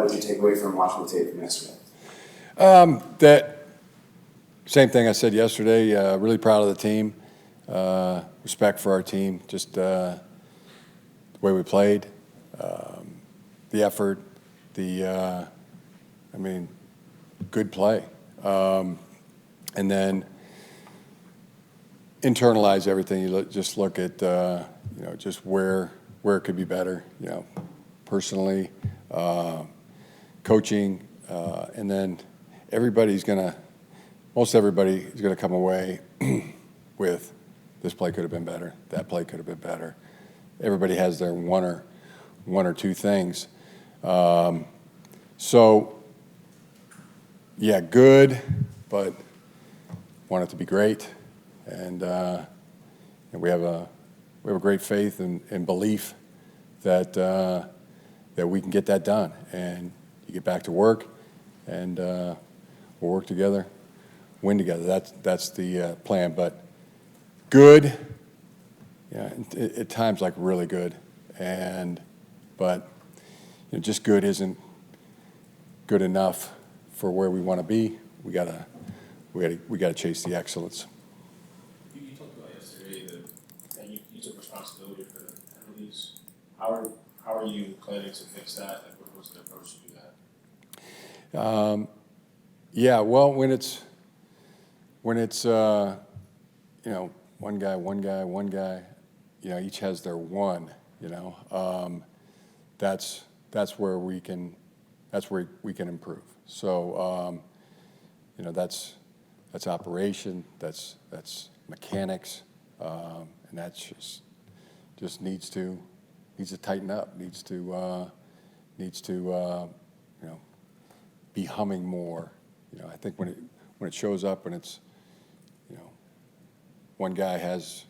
would you take away from watching the tape from yesterday? That same thing I said yesterday. Really proud of the team. Respect for our team. Just the way we played, the effort, good play, and then internalize everything. You just look at just where it could be better. Personally, coaching, and then most everybody is gonna come away with this play could have been better, that play could have been better. Everybody has their one or two things. So yeah, good, but want it to be great, and we have a great faith and belief that we can get that done, and you get back to work, and we'll work together, win together. That's the plan. But good, yeah, at times like really good, but just good isn't good enough for where we want to be. We gotta chase the excellence. You talked about yesterday that you took responsibility for the penalties. How are you planning to fix that? Like, what's the approach to do that? Yeah, well, when it's one guy, each has their one. That's where we can improve. So that's operation, that's mechanics, and that's just needs to tighten up, needs to be humming more. I think when it shows up, when it's one guy has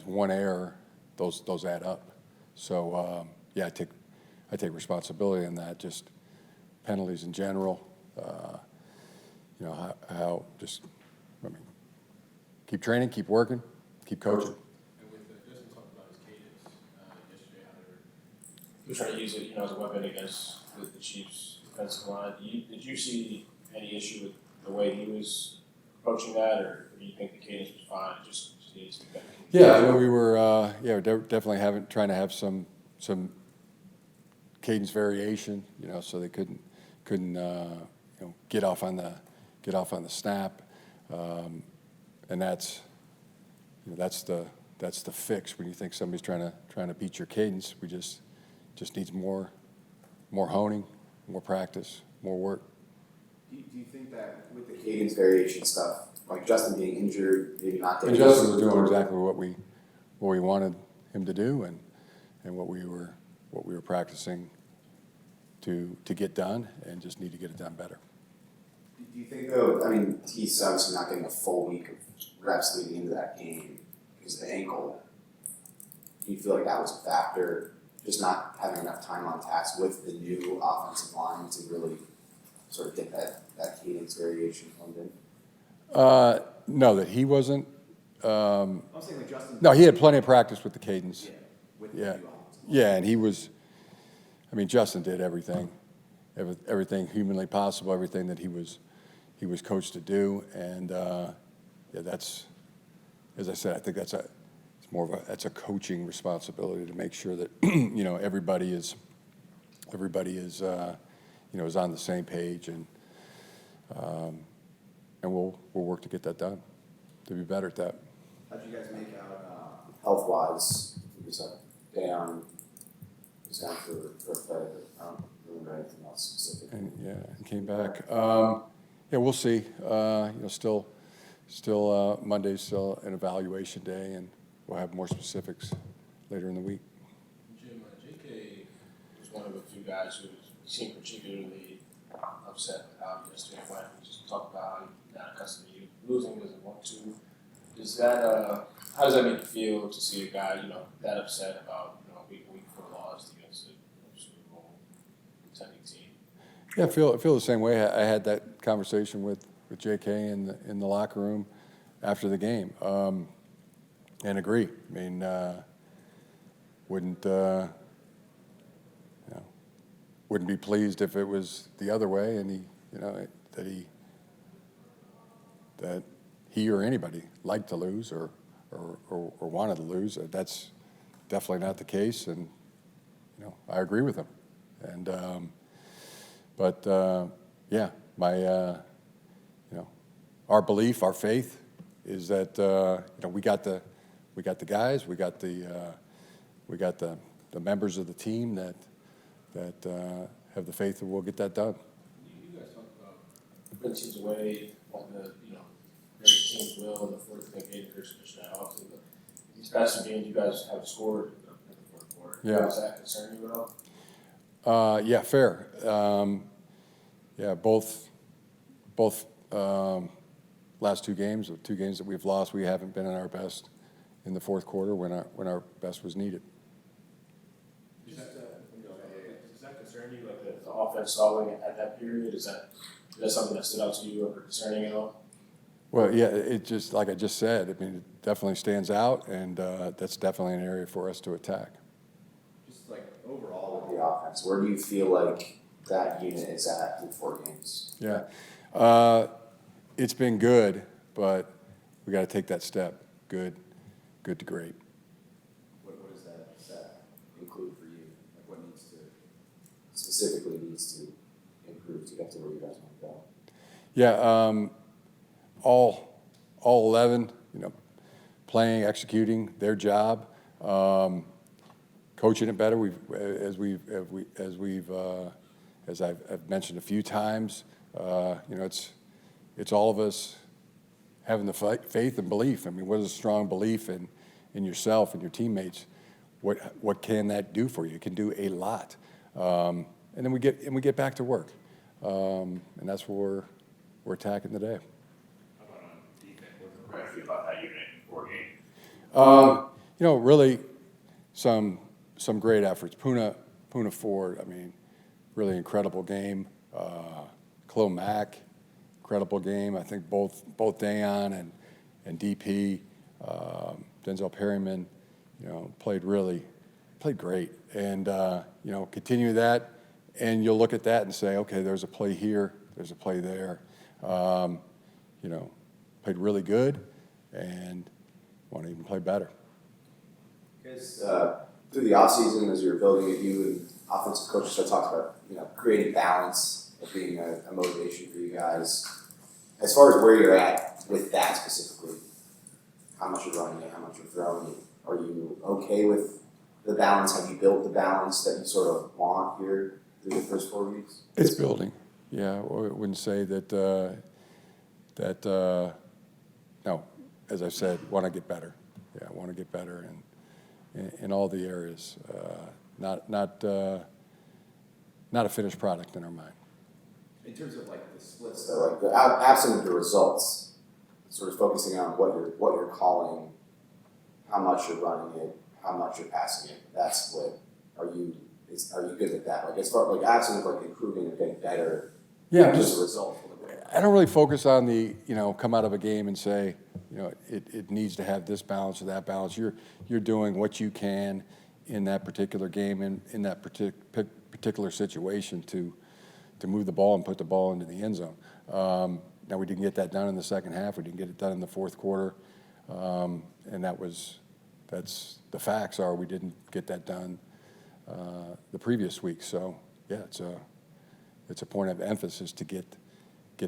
one error, those add up. So yeah, I take responsibility in that. Just penalties in general. How keep training, keep working, keep coaching. And with Justin talked about his cadence yesterday, he was trying to use it, as a weapon against the Chiefs' defensive line. Did you see any issue with the way he was approaching that, or do you think the cadence was fine? Just needs to be better? Yeah, I know we were definitely trying to have some cadence variation, so they couldn't get off on the snap, and that's the fix when you think somebody's trying to beat your cadence. We just needs more honing, more practice, more work. Do you think that with the cadence variation stuff, like Justin being injured, maybe not taking? And Justin was doing exactly what we wanted him to do, and what we were practicing to get done, and just need to get it done better. Do you think, though, he's obviously not getting a full week of reps leading into that game because of the ankle. Do you feel like that was a factor, just not having enough time on task with the new offensive line to really sort of get that cadence variation honed in? No, that he wasn't. I'm saying like Justin. No, he had plenty of practice with the cadence. Yeah, with the Yeah, new offensive line. yeah, and he was. Justin did everything humanly possible, everything that he was coached to do, and that's, as I said, I think that's a coaching responsibility to make sure that everybody is is on the same page, and we'll work to get that done, to be better at that. How'd you guys make out health-wise? It was a down. It was down for a play, but I don't remember anything else specific. And came back. We'll see. Still Monday's still an evaluation day, and we'll have more specifics later in the week. Jim, J.K. was one of the few guys who seemed particularly upset with how yesterday went. We just talked about how he's not accustomed to you losing, doesn't want to. Is that how does that make you feel to see a guy that upset about a week before loss against a Super Bowl contending team? Yeah, I feel the same way. I had that conversation with J.K. in the locker room after the game, and agree. wouldn't be pleased if it was the other way, and that he or anybody liked to lose or wanted to lose. That's definitely not the case, and I agree with him. And yeah, our belief, our faith, is that we got the guys, we got the members of the team that have the faith that we'll get that done. You guys talk about putting teams away on the great teams will in the fourth game, obviously, but these past two games you guys have scored in the fourth quarter. Yeah. Does that concern you at all? Yeah, fair. Yeah, both last two games, the two games that we've lost, we haven't been at our best in the fourth quarter when our best was needed. Does that concern you, like the offense stalling at that period? Is that something that stood out to you or concerning at all? Well, yeah, it just, like I just said, I mean, it definitely stands out, and that's definitely an area for us to attack. Just like overall with the offense, where do you feel like that unit is at in 4 games? Yeah. It's been good, but we got to take that step. Good to great. What does that include for you? Like what specifically needs to improve to get to where you guys want to go? Yeah, all 11, playing, executing their job, coaching it better. As I've mentioned a few times, it's all of us having the faith and belief. I mean, what is a strong belief in yourself and your teammates? What can that do for you? It can do a lot. And then we get back to work, and that's what we're attacking today. How about on defense? What's the question about that unit in 4 games? Really some great efforts. Puna Ford, I mean, really incredible game. Khalil Mack, incredible game. I think both Dayon and DP, Denzel Perryman, played great. And continue that, and you'll look at that and say, okay, there's a play here, there's a play there. Played really good, and want to even play better. Guys, through the offseason, as you're building it, you and offensive coaches start talking about, creating balance of being a motivation for you guys. As far as where you're at with that specifically, how much you're running it, how much you're throwing it, are you okay with the balance? Have you built the balance that you sort of want here through the first 4 weeks? It's building. Yeah, I wouldn't say that. No, as I said, want to get better. Yeah, I want to get better in all the areas. Not a finished product in our mind. In terms of like the splits, though, like absent of the results, sort of focusing on what you're calling, how much you're running it, how much you're passing it. That split. Are you good with that? Like as far like absent of like improving or getting better. Yeah, just a result. I don't really focus on the come out of a game and say it needs to have this balance or that balance. You're doing what you can in that particular game in that particular situation to move the ball and put the ball into the end zone. Now we didn't get that done in the second half. We didn't get it done in the fourth quarter, and that's the facts are we didn't get that done the previous week. So yeah, it's a point of emphasis to get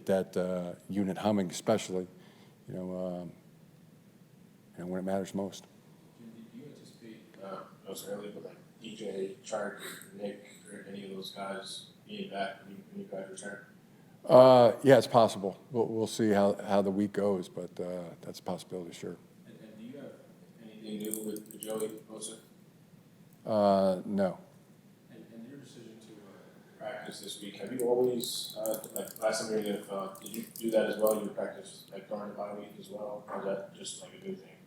that unit humming, especially when it matters most. Do you anticipate, I was earlier, but like DJ, Chark, Nick, or any of those guys being back when you guys return? Yeah, it's possible. We'll see how the week goes, but that's a possibility, sure. And do you have anything new with Joey Bosa? No. And your decision to practice this week, have you always, like last time you were in the NFL, did you do that as well? You would practice like during the bye week as well? Or is that just like a new thing?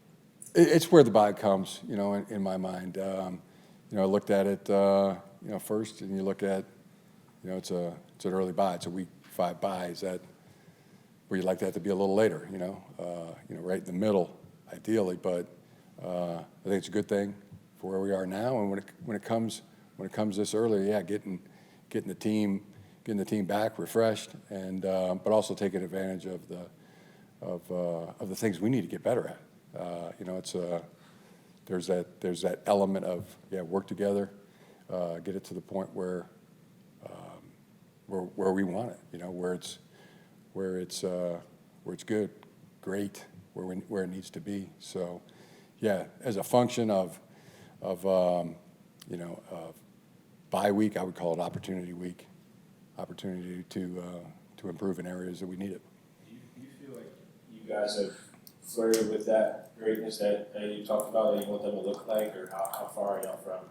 It's where the bye comes, in my mind. I looked at it, first, and you look at, it's an early bye. It's a week 5 bye. Is that where you'd like that to be a little later? Right in the middle, ideally. But I think it's a good thing for where we are now. And when it comes this early, yeah, getting getting the team back refreshed, and but also taking advantage of the things we need to get better at. You know, it's there's that element of work together, get it to the point where we want it. You know, where it's good, great, where it needs to be. So, yeah, as a function of you know, bye week, I would call it opportunity week, opportunity to improve in areas that we need it. Do you feel like you guys have flirted with that greatness that you talked about, that you want them to look like, or how far are y'all from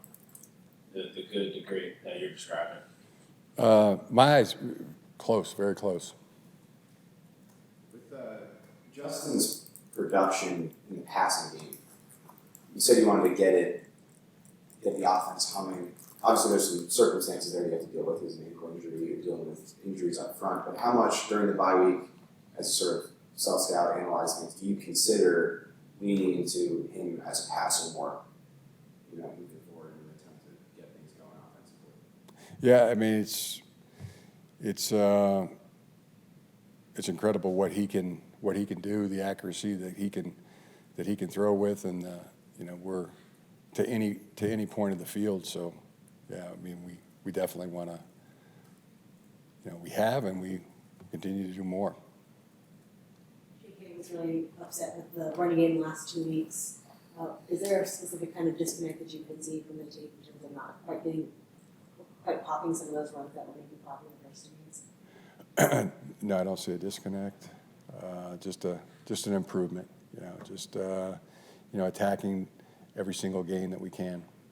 the good, the great that you're describing? My eyes, close, very close. With Justin's production in the passing game, you said you wanted to get the offense humming. Obviously, there's some circumstances there you have to deal with. There's an ankle injury, you're dealing with injuries up front. But how much during the bye week, as you sort of self-scout, analyze things, do you consider leaning into him as a passer more, you know, moving forward in an attempt to get things going offensively? Yeah, I mean, it's incredible what he can do, the accuracy that he can throw with, and you know, we're to any point of the field. So yeah, I mean, we definitely want to, you know, we have, and we continue to do more. JK was really upset with the running game the last 2 weeks. Is there a specific kind of disconnect that you can see from the tape in terms of not quite popping some of those runs that were maybe popping in the first 2 weeks? No, I don't see a disconnect. Just an improvement. You know, just you know, attacking every single game that we can.